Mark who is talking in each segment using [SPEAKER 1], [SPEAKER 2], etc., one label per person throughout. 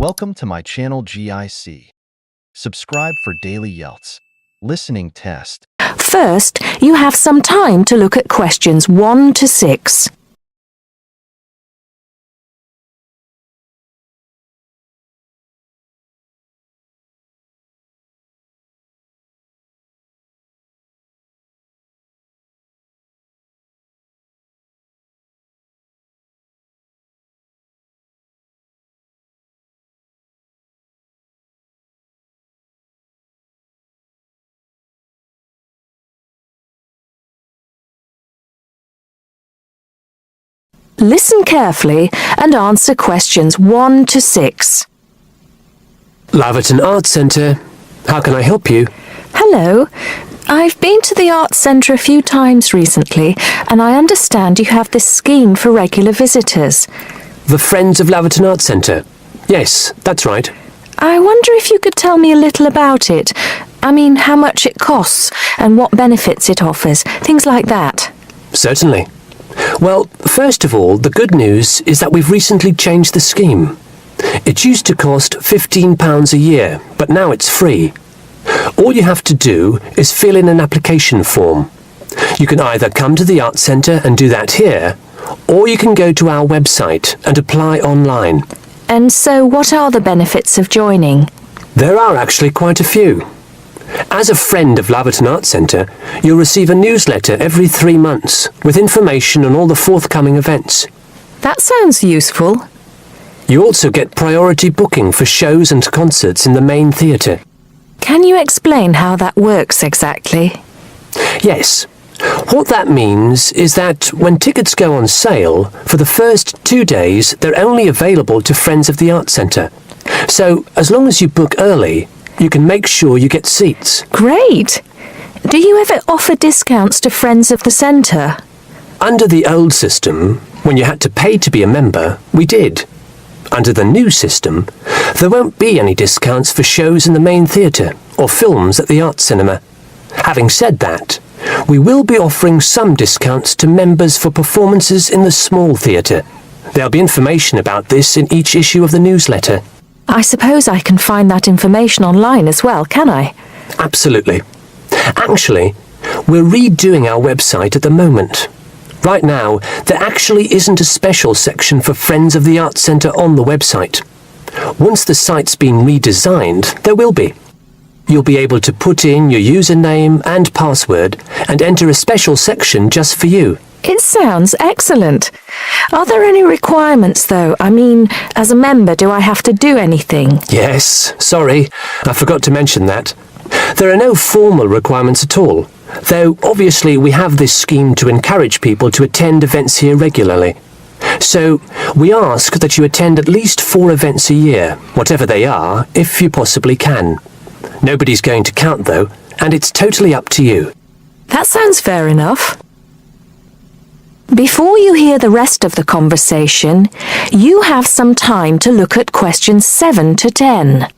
[SPEAKER 1] Welcome to my channel GIC. Subscribe for daily IELTS listening test.
[SPEAKER 2] First, you have some time to look at questions 1 to 6. Listen carefully and answer questions 1 to 6.
[SPEAKER 3] Laverton Arts Centre. How can I help you?
[SPEAKER 2] Hello. I've been to the Arts Centre a few times recently, and I understand you have this scheme for regular visitors.
[SPEAKER 3] The Friends of Laverton Arts Centre. Yes, that's right.
[SPEAKER 2] I wonder if you could tell me a little about it. I mean, how much it costs and what benefits it offers, things like that.
[SPEAKER 3] Certainly. Well, first of all, the good news is that we've recently changed the scheme. It used to cost £15 a year, but now it's free. All you have to do is fill in an application form. You can either come to the Arts Centre and do that here, or you can go to our website and apply online.
[SPEAKER 2] And so what are the benefits of joining?
[SPEAKER 3] There are actually quite a few. As a friend of Laverton Arts Centre, you'll receive a newsletter every 3 months with information on all the forthcoming events.
[SPEAKER 2] That sounds useful.
[SPEAKER 3] You also get priority booking for shows and concerts in the main theatre.
[SPEAKER 2] Can you explain how that works exactly?
[SPEAKER 3] Yes. What that means is that when tickets go on sale, for the first 2 days they're only available to friends of the Arts Centre. So, as long as you book early, you can make sure you get seats.
[SPEAKER 2] Great! Do you ever offer discounts to friends of the centre?
[SPEAKER 3] Under the old system, when you had to pay to be a member, we did. Under the new system, there won't be any discounts for shows in the main theatre or films at the Arts Cinema. Having said that, we will be offering some discounts to members for performances in the small theatre. There'll be information about this in each issue of the newsletter.
[SPEAKER 2] I suppose I can find that information online as well, can I?
[SPEAKER 3] Absolutely. Actually, we're redoing our website at the moment. Right now, there actually isn't a special section for Friends of the Arts Centre on the website. Once the site's been redesigned, there will be. You'll be able to put in your username and password and enter a special section just for you.
[SPEAKER 2] It sounds excellent. Are there any requirements, though? I mean, as a member, do I have to do anything?
[SPEAKER 3] Yes, sorry, I forgot to mention that. There are no formal requirements at all, though obviously we have this scheme to encourage people to attend events here regularly. So, we ask that you attend at least 4 events a year, whatever they are, if you possibly can. Nobody's going to count, though, and it's totally up to you.
[SPEAKER 2] That sounds fair enough. Before you hear the rest of the conversation, you have some time to look at questions 7 to 10.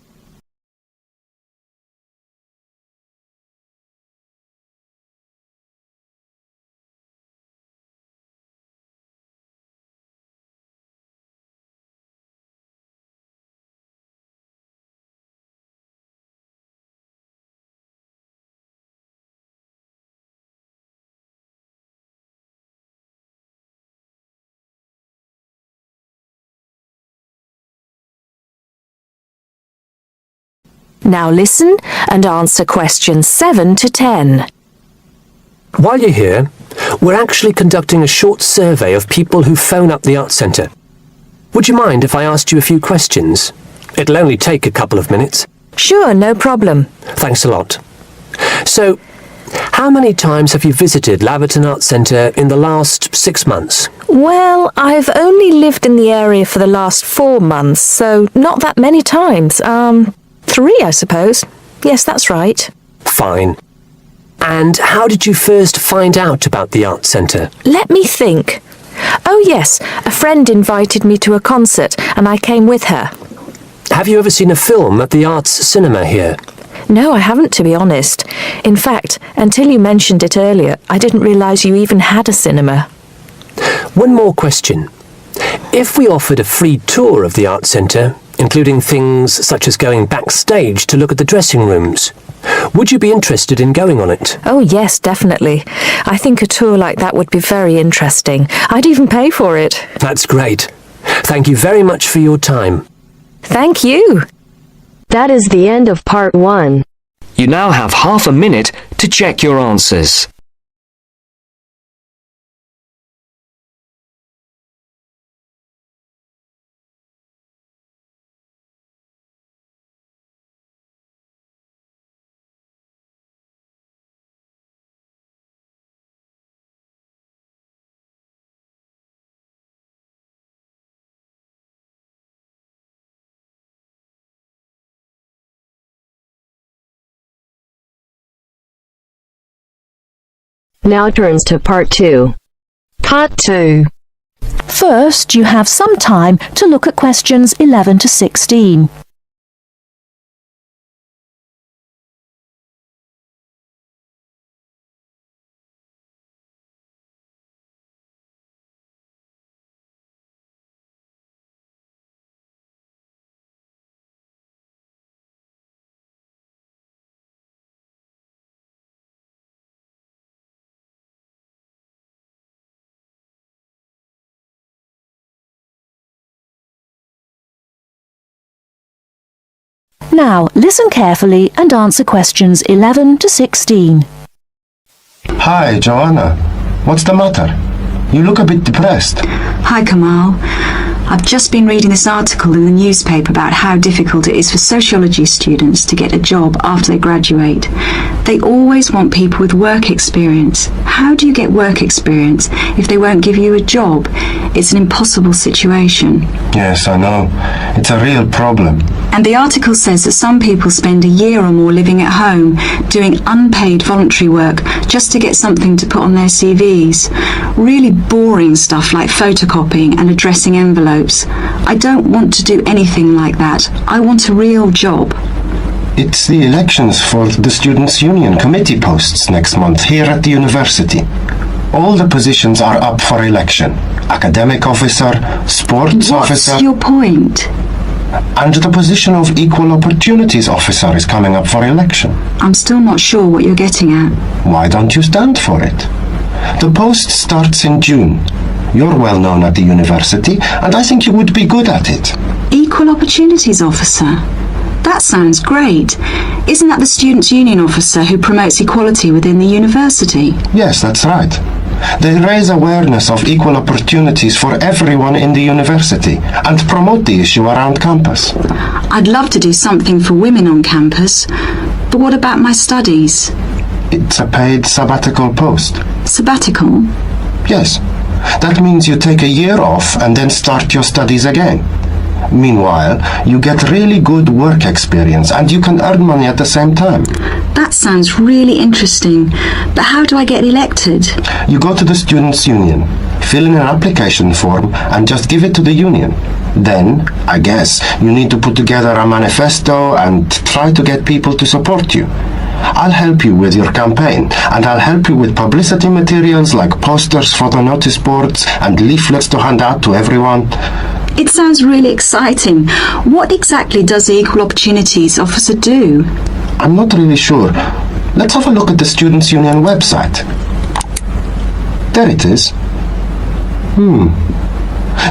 [SPEAKER 2] Now listen and answer questions 7 to 10.
[SPEAKER 3] While you're here, we're actually conducting a short survey of people who phone up the Arts Centre. Would you mind if I asked you a few questions? It'll only take a couple of minutes.
[SPEAKER 2] Sure, no problem.
[SPEAKER 3] Thanks a lot. So, how many times have you visited Laverton Arts Centre in the last 6 months?
[SPEAKER 2] Well, I've only lived in the area for the last 4 months, so not that many times. 3, I suppose. Yes, that's right.
[SPEAKER 3] Fine. And how did you first find out about the Arts Centre?
[SPEAKER 2] Let me think. Oh yes, a friend invited me to a concert and I came with her.
[SPEAKER 3] Have you ever seen a film at the Arts Cinema here?
[SPEAKER 2] No, I haven't, to be honest. In fact, until you mentioned it earlier, I didn't realise you even had a cinema.
[SPEAKER 3] One more question. If we offered a free tour of the Arts Centre, including things such as going backstage to look at the dressing rooms. Would you be interested in going on it?
[SPEAKER 2] Oh, yes, definitely. I think a tour like that would be very interesting. I'd even pay for it.
[SPEAKER 3] That's great. Thank you very much for your time.
[SPEAKER 2] Thank you.
[SPEAKER 4] That is the end of part 1.
[SPEAKER 5] You now have half a minute to check your answers.
[SPEAKER 4] Now turns to part 2. Part 2.
[SPEAKER 2] First, you have some time to look at questions 11 to 16. Now, listen carefully and answer questions 11 to 16.
[SPEAKER 6] Hi, Joanna. What's the matter? You look a bit depressed.
[SPEAKER 7] Hi, Kamal. I've just been reading this article in the newspaper about how difficult it is for sociology students to get a job after they graduate. They always want people with work experience. How do you get work experience if they won't give you a job? It's an impossible situation.
[SPEAKER 6] Yes, I know. It's a real problem.
[SPEAKER 7] And the article says that some people spend a year or more living at home, doing unpaid voluntary work just to get something to put on their CVs. Really boring stuff like photocopying and addressing envelopes. I don't want to do anything like that. I want a real job.
[SPEAKER 6] It's the elections for the Students' Union committee posts next month here at the university. All the positions are up for election. Academic officer, sports officer...
[SPEAKER 7] What's your point?
[SPEAKER 6] And the position of equal opportunities officer is coming up for election.
[SPEAKER 7] I'm still not sure what you're getting at.
[SPEAKER 6] Why don't you stand for it? The post starts in June. You're well known at the university, and I think you would be good at it.
[SPEAKER 7] Equal opportunities officer? That sounds great. Isn't that the Students' Union officer who promotes equality within the university?
[SPEAKER 6] Yes, that's right. They raise awareness of equal opportunities for everyone in the university and promote the issue around campus.
[SPEAKER 7] I'd love to do something for women on campus, but what about my studies?
[SPEAKER 6] It's a paid sabbatical post.
[SPEAKER 7] Sabbatical?
[SPEAKER 6] Yes. That means you take a year off and then start your studies again. Meanwhile, you get really good work experience and you can earn money at the same time.
[SPEAKER 7] That sounds really interesting, but how do I get elected?
[SPEAKER 6] You go to the Students' Union, fill in an application form and just give it to the union. Then, I guess, you need to put together a manifesto and try to get people to support you. I'll help you with your campaign, and I'll help you with publicity materials like posters, photo notice boards, and leaflets to hand out to everyone.
[SPEAKER 7] It sounds really exciting. What exactly does the Equal Opportunities Officer do?
[SPEAKER 6] I'm not really sure. Let's have a look at the Students' Union website. There it is.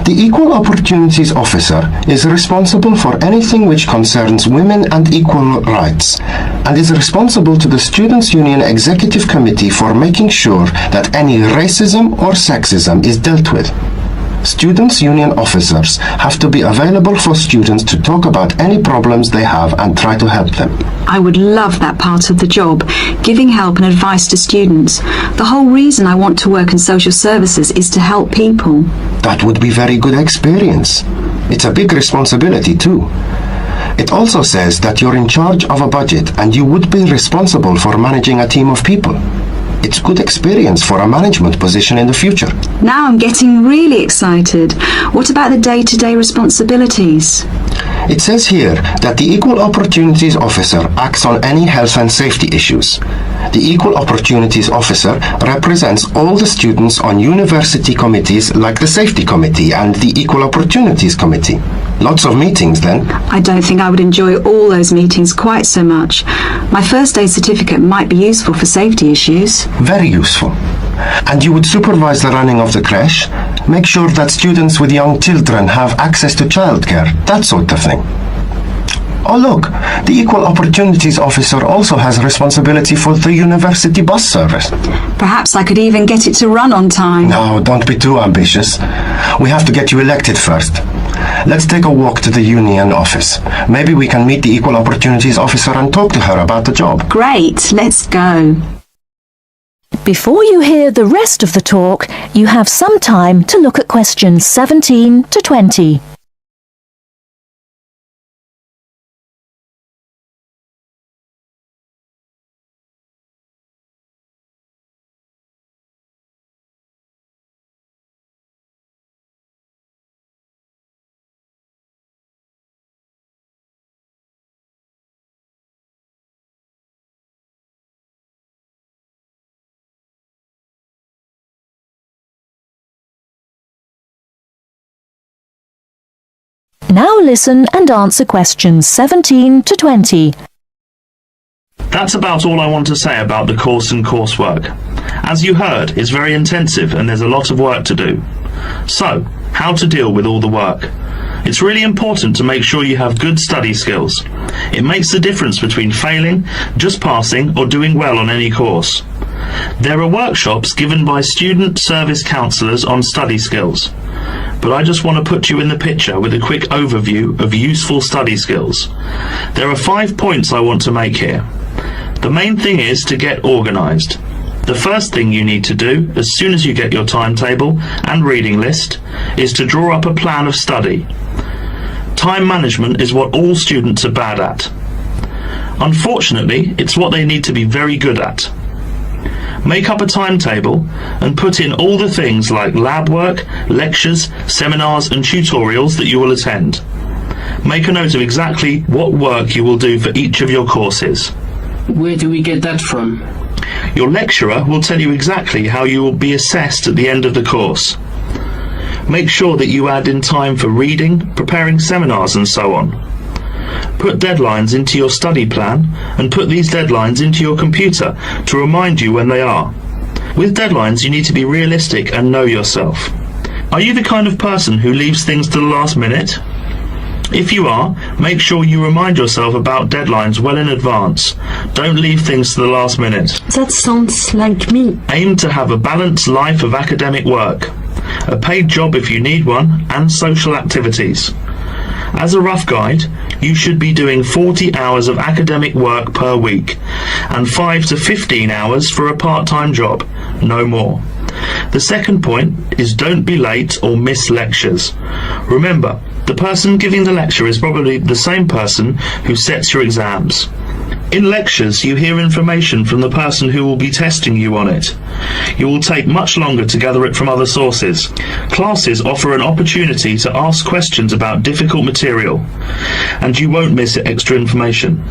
[SPEAKER 6] The Equal Opportunities Officer is responsible for anything which concerns women and equal rights, and is responsible to the Students' Union Executive Committee for making sure that any racism or sexism is dealt with. Students' Union officers have to be available for students to talk about any problems they have and try to help them.
[SPEAKER 7] I would love that part of the job, giving help and advice to students. The whole reason I want to work in social services is to help people.
[SPEAKER 6] That would be very good experience. It's a big responsibility too. It also says that you're in charge of a budget and you would be responsible for managing a team of people. It's good experience for a management position in the future.
[SPEAKER 7] Now I'm getting really excited. What about the day-to-day responsibilities?
[SPEAKER 6] It says here that the Equal Opportunities Officer acts on any health and safety issues. The Equal Opportunities Officer represents all the students on university committees like the Safety Committee and the Equal Opportunities Committee. Lots of meetings then.
[SPEAKER 7] I don't think I would enjoy all those meetings quite so much. My first aid certificate might be useful for safety issues.
[SPEAKER 6] Very useful. And you would supervise the running of the creche, make sure that students with young children have access to childcare, that sort of thing. Oh look, the Equal Opportunities Officer also has responsibility for the university bus service.
[SPEAKER 7] Perhaps I could even get it to run on time.
[SPEAKER 6] No, don't be too ambitious. We have to get you elected first. Let's take a walk to the union office. Maybe we can meet the Equal Opportunities Officer and talk to her about the job.
[SPEAKER 7] Great, let's go.
[SPEAKER 2] Before you hear the rest of the talk, you have some time to look at questions 17 to 20. Now listen and answer questions 17 to 20.
[SPEAKER 8] That's about all I want to say about the course and coursework. As you heard, it's very intensive and there's a lot of work to do. So, how to deal with all the work? It's really important to make sure you have good study skills. It makes the difference between failing, just passing, or doing well on any course. There are workshops given by student service counsellors on study skills. But I just want to put you in the picture with a quick overview of useful study skills. There are 5 points I want to make here. The main thing is to get organised. The first thing you need to do, as soon as you get your timetable and reading list, is to draw up a plan of study. Time management is what all students are bad at. Unfortunately, it's what they need to be very good at. Make up a timetable and put in all the things like lab work, lectures, seminars and tutorials that you will attend. Make a note of exactly what work you will do for each of your courses.
[SPEAKER 9] Where do we get that from?
[SPEAKER 8] Your lecturer will tell you exactly how you will be assessed at the end of the course. Make sure that you add in time for reading, preparing seminars and so on. Put deadlines into your study plan and put these deadlines into your computer to remind you when they are. With deadlines, you need to be realistic and know yourself. Are you the kind of person who leaves things to the last minute? If you are, make sure you remind yourself about deadlines well in advance. Don't leave things to the last minute.
[SPEAKER 10] That sounds like me.
[SPEAKER 8] Aim to have a balanced life of academic work, a paid job if you need one, and social activities. As a rough guide, you should be doing 40 hours of academic work per week and 5 to 15 hours for a part-time job, no more. The second point is don't be late or miss lectures. Remember, the person giving the lecture is probably the same person who sets your exams. In lectures, you hear information from the person who will be testing you on it. You will take much longer to gather it from other sources. Classes offer an opportunity to ask questions about difficult material, and you won't miss extra information.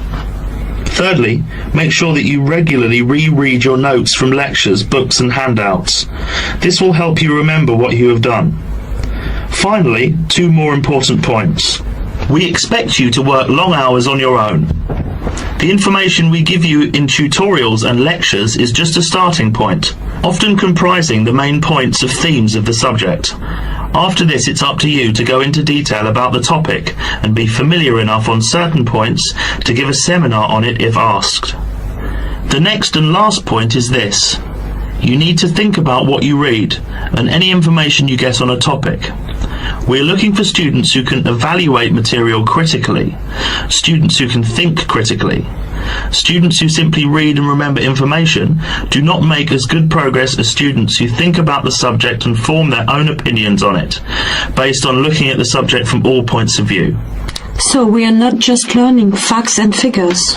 [SPEAKER 8] Thirdly, make sure that you regularly reread your notes from lectures, books and handouts. This will help you remember what you have done. Finally, 2 more important points. We expect you to work long hours on your own. The information we give you in tutorials and lectures is just a starting point, often comprising the main points of themes of the subject. After this, it's up to you to go into detail about the topic and be familiar enough on certain points to give a seminar on it if asked. The next and last point is this. You need to think about what you read and any information you get on a topic. We're looking for students who can evaluate material critically, students who can think critically. Students who simply read and remember information do not make as good progress as students who think about the subject and form their own opinions on it, based on looking at the subject from all points of view.
[SPEAKER 10] So we are not just learning facts and figures.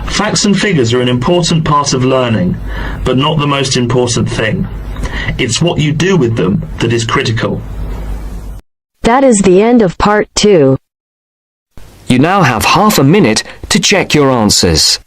[SPEAKER 8] Facts and figures are an important part of learning, but not the most important thing. It's what you do with them that is critical.
[SPEAKER 4] That is the end of part 2.
[SPEAKER 5] You now have half a minute to check your answers.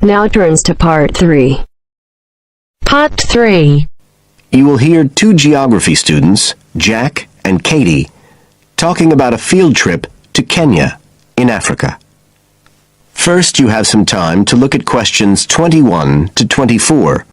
[SPEAKER 4] Now turns to part 3. Part 3.
[SPEAKER 11] You will hear two geography students, Jack and Katie, talking about a field trip to Kenya in Africa. First, you have some time to look at questions 21 to 24.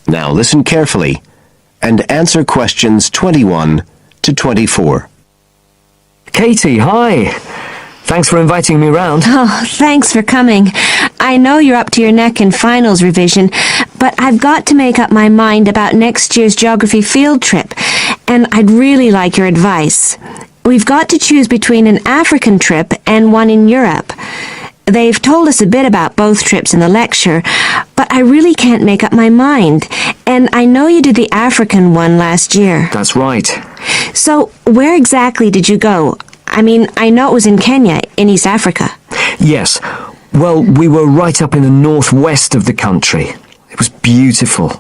[SPEAKER 11] Now listen carefully and answer questions 21 to 24.
[SPEAKER 5] Katie, hi. Thanks for inviting me round.
[SPEAKER 12] Oh, thanks for coming. I know you're up to your neck in finals revision, but I've got to make up my mind about next year's geography field trip, and I'd really like your advice. We've got to choose between an African trip and one in Europe. They've told us a bit about both trips in the lecture, but I really can't make up my mind. And I know you did the African one last year.
[SPEAKER 5] That's right.
[SPEAKER 12] So, where exactly did you go? I mean, I know it was in Kenya, in East Africa.
[SPEAKER 5] Yes. Well, we were right up in the northwest of the country. It was beautiful.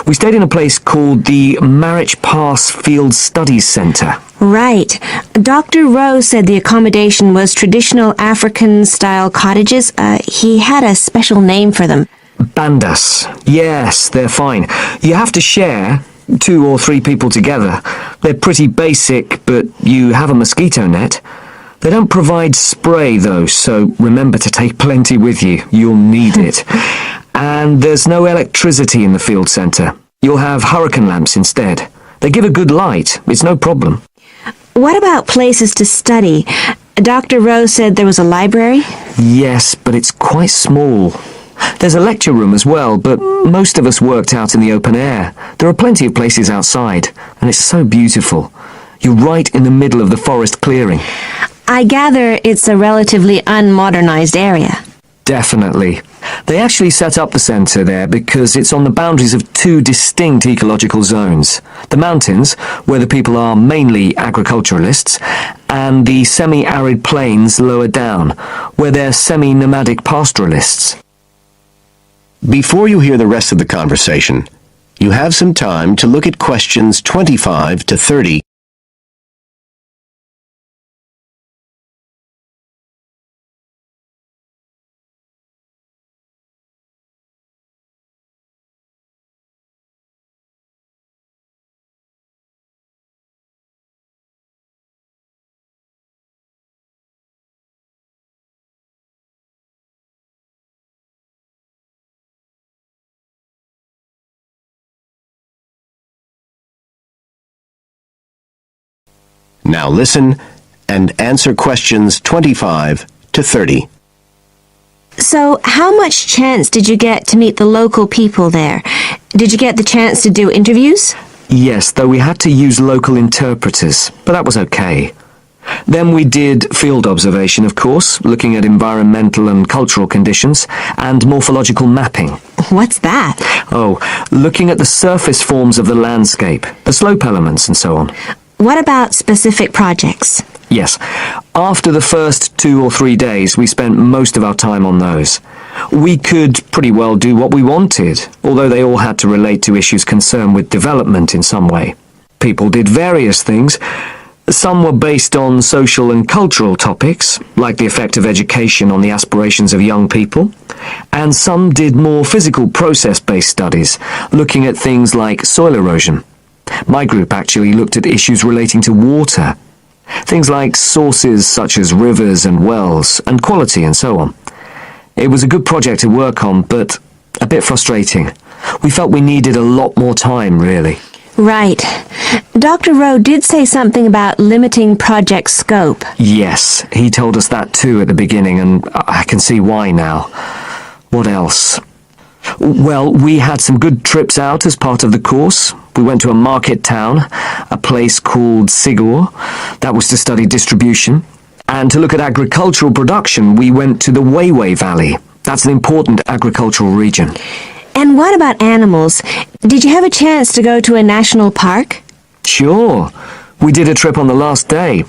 [SPEAKER 5] We stayed in a place called the Marich Pass Field Studies Centre.
[SPEAKER 12] Right. Dr. Rose said the accommodation was traditional African-style cottages. He had a special name for them.
[SPEAKER 5] Bandas. Yes, they're fine. You have to share 2 or 3 people together. They're pretty basic, but you have a mosquito net. They don't provide spray, though, so remember to take plenty with you. You'll need it. And there's no electricity in the field centre. You'll have hurricane lamps instead. They give a good light. It's no problem.
[SPEAKER 12] What about places to study? Dr. Rose said there was a library?
[SPEAKER 5] Yes, but it's quite small. There's a lecture room as well, but most of us worked out in the open air. There are plenty of places outside, and it's so beautiful. You're right in the middle of the forest clearing.
[SPEAKER 12] I gather it's a relatively unmodernized area.
[SPEAKER 5] Definitely. They actually set up the centre there because it's on the boundaries of 2 distinct ecological zones. The mountains, where the people are mainly agriculturalists, and the semi-arid plains lower down, where they're semi-nomadic pastoralists.
[SPEAKER 11] Before you hear the rest of the conversation, you have some time to look at questions 25 to 30. Now listen and answer questions 25 to 30.
[SPEAKER 12] So, how much chance did you get to meet the local people there? Did you get the chance to do interviews?
[SPEAKER 5] Yes, though we had to use local interpreters, but that was okay. Then we did field observation, of course, looking at environmental and cultural conditions, and morphological mapping.
[SPEAKER 12] What's that?
[SPEAKER 5] Oh, looking at the surface forms of the landscape, the slope elements and so on.
[SPEAKER 12] What about specific projects?
[SPEAKER 5] Yes. After the first 2 or 3 days, we spent most of our time on those. We could pretty well do what we wanted, although they all had to relate to issues concerned with development in some way. People did various things. Some were based on social and cultural topics, like the effect of education on the aspirations of young people, and some did more physical process-based studies, looking at things like soil erosion. My group actually looked at issues relating to water. Things like sources such as rivers and wells, and quality and so on. It was a good project to work on, but a bit frustrating. We felt we needed a lot more time, really.
[SPEAKER 12] Right. Dr. Rowe did say something about limiting project scope.
[SPEAKER 5] Yes, he told us that too at the beginning, and I can see why now. What else? Well, we had some good trips out as part of the course. We went to a market town, a place called Sigor. That was to study distribution. And to look at agricultural production, we went to the Weiwei Valley. That's an important agricultural region.
[SPEAKER 12] And what about animals? Did you have a chance to go to a national park?
[SPEAKER 5] Sure. We did a trip on the last day,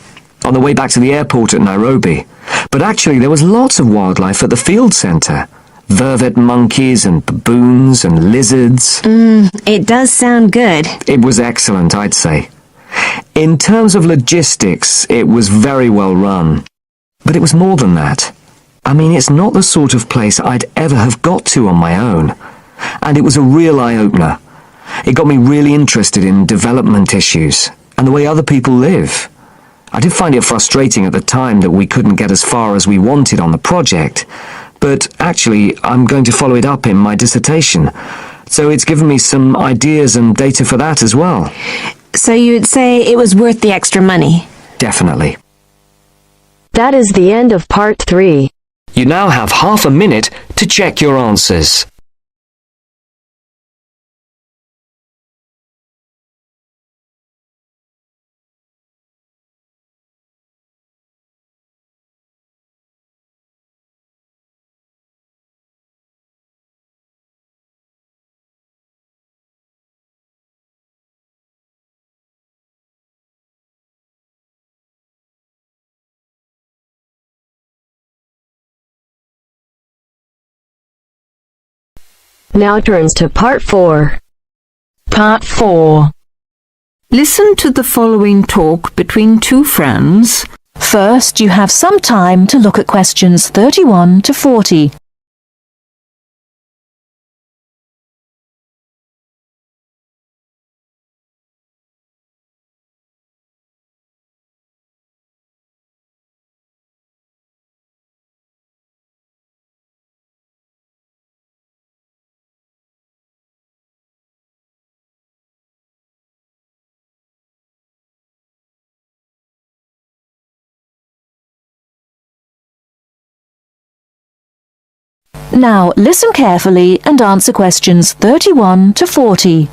[SPEAKER 5] on the way back to the airport at Nairobi. But actually, there was lots of wildlife at the field centre. Vervet monkeys and baboons and lizards.
[SPEAKER 12] It does sound good.
[SPEAKER 5] It was excellent, I'd say. In terms of logistics, it was very well run. But it was more than that. I mean, it's not the sort of place I'd ever have got to on my own. And it was a real eye-opener. It got me really interested in development issues and the way other people live. I did find it frustrating at the time that we couldn't get as far as we wanted on the project, but actually I'm going to follow it up in my dissertation, so it's given me some ideas and data for that as well.
[SPEAKER 12] So you'd say it was worth the extra money?
[SPEAKER 5] Definitely.
[SPEAKER 4] That is the end of part 3.
[SPEAKER 5] You now have half a minute to check your answers.
[SPEAKER 4] Now turns to part 4.
[SPEAKER 2] Part 4.
[SPEAKER 10] Listen to the following talk between two friends.
[SPEAKER 2] First, you have some time to look at questions 31 to 40. Now, listen carefully and answer questions 31 to 40.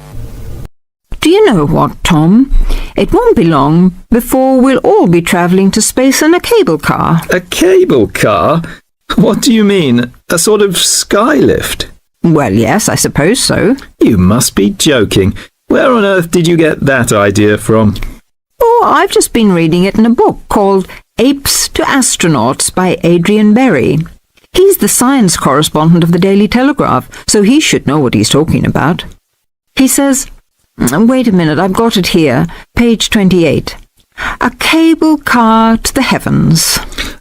[SPEAKER 10] Do you know what, Tom? It won't be long before we'll all be travelling to space in a cable car.
[SPEAKER 13] A cable car? What do you mean? A sort of skylift?
[SPEAKER 10] Well, yes, I suppose so.
[SPEAKER 13] You must be joking. Where on earth did you get that idea from?
[SPEAKER 10] Oh, I've just been reading it in a book called Apes to Astronauts by Adrian Berry. He's the science correspondent of the Daily Telegraph, so he should know what he's talking about. He says, wait a minute, I've got it here, page 28. A cable car to the heavens.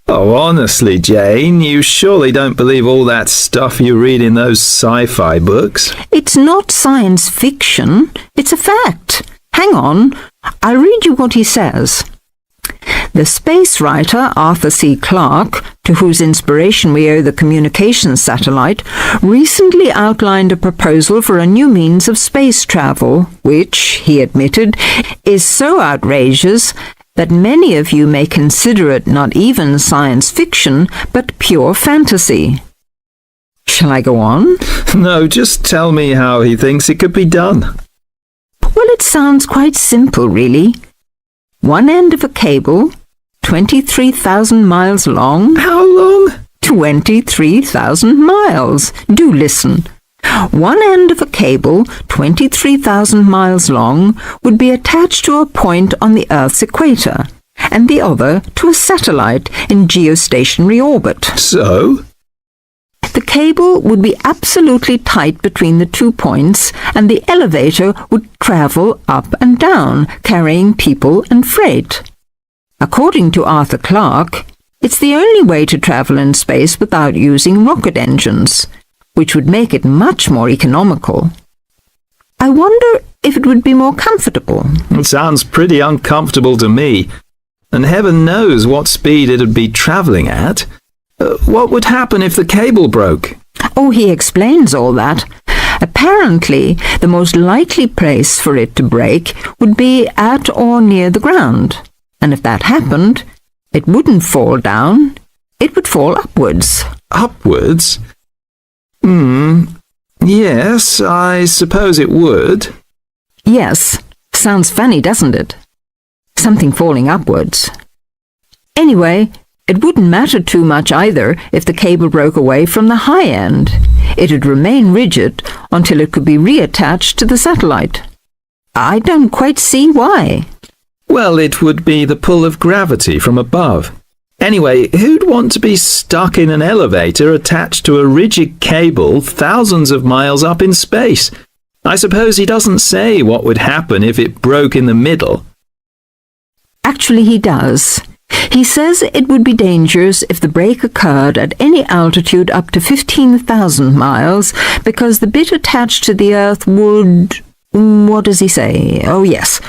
[SPEAKER 13] Oh, honestly, Jane, you surely don't believe all that stuff you read in those sci-fi books?
[SPEAKER 10] It's not science fiction, it's a fact. Hang on, I'll read you what he says. The space writer Arthur C. Clarke, to whose inspiration we owe the communications satellite, recently outlined a proposal for a new means of space travel, which, he admitted, is so outrageous that many of you may consider it not even science fiction, but pure fantasy. Shall I go on?
[SPEAKER 13] No, just tell me how he thinks it could be done.
[SPEAKER 10] Well, it sounds quite simple, really. One end of a cable, 23,000 miles long.
[SPEAKER 13] How long?
[SPEAKER 10] 23,000 miles. Do listen. One end of a cable, 23,000 miles long, would be attached to a point on the Earth's equator, and the other to a satellite in geostationary orbit.
[SPEAKER 13] So?
[SPEAKER 10] The cable would be absolutely tight between the 2 points, and the elevator would travel up and down, carrying people and freight. According to Arthur Clarke, it's the only way to travel in space without using rocket engines, which would make it much more economical. I wonder if it would be more comfortable.
[SPEAKER 13] It sounds pretty uncomfortable to me. and heaven knows what speed it'd be travelling at. What would happen if the cable broke?
[SPEAKER 10] Oh, he explains all that. Apparently, the most likely place for it to break would be at or near the ground. And if that happened, it wouldn't fall down, it would fall upwards.
[SPEAKER 13] Upwards? Yes, I suppose it would.
[SPEAKER 10] Yes, sounds funny, doesn't it? Something falling upwards. Anyway, it wouldn't matter too much either if the cable broke away from the high end. It'd remain rigid until it could be reattached to the satellite. I don't quite see why.
[SPEAKER 13] Well, it would be the pull of gravity from above. Anyway, who'd want to be stuck in an elevator attached to a rigid cable thousands of miles up in space? I suppose he doesn't say what would happen if it broke in the middle.
[SPEAKER 10] Actually, he does. He says it would be dangerous if the break occurred at any altitude up to 15,000 miles because the bit attached to the Earth would... What does he say? Oh, yes.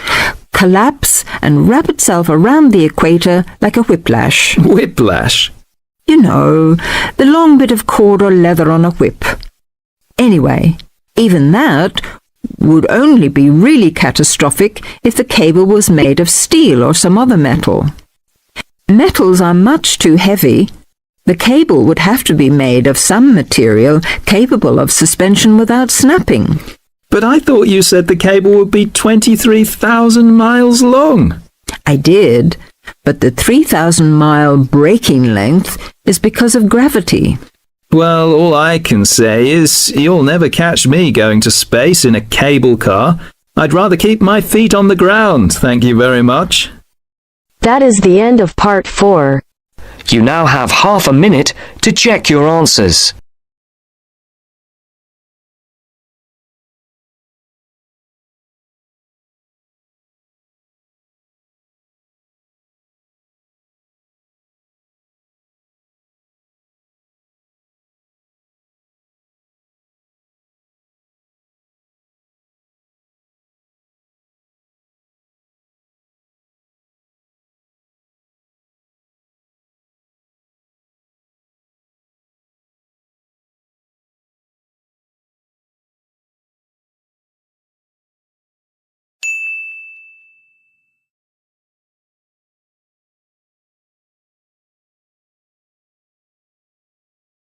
[SPEAKER 10] Collapse and wrap itself around the equator like a whiplash.
[SPEAKER 13] Whiplash?
[SPEAKER 10] You know, the long bit of cord or leather on a whip. Anyway, even that would only be really catastrophic if the cable was made of steel or some other metal. Metals are much too heavy. The cable would have to be made of some material capable of suspension without snapping.
[SPEAKER 13] But I thought you said the cable would be 23,000 miles long.
[SPEAKER 10] I did, but the 3,000-mile breaking length is because of gravity.
[SPEAKER 13] Well, all I can say is you'll never catch me going to space in a cable car. I'd rather keep my feet on the ground, thank you very much.
[SPEAKER 4] That is the end of part 4.
[SPEAKER 5] You now have half a minute to check your answers.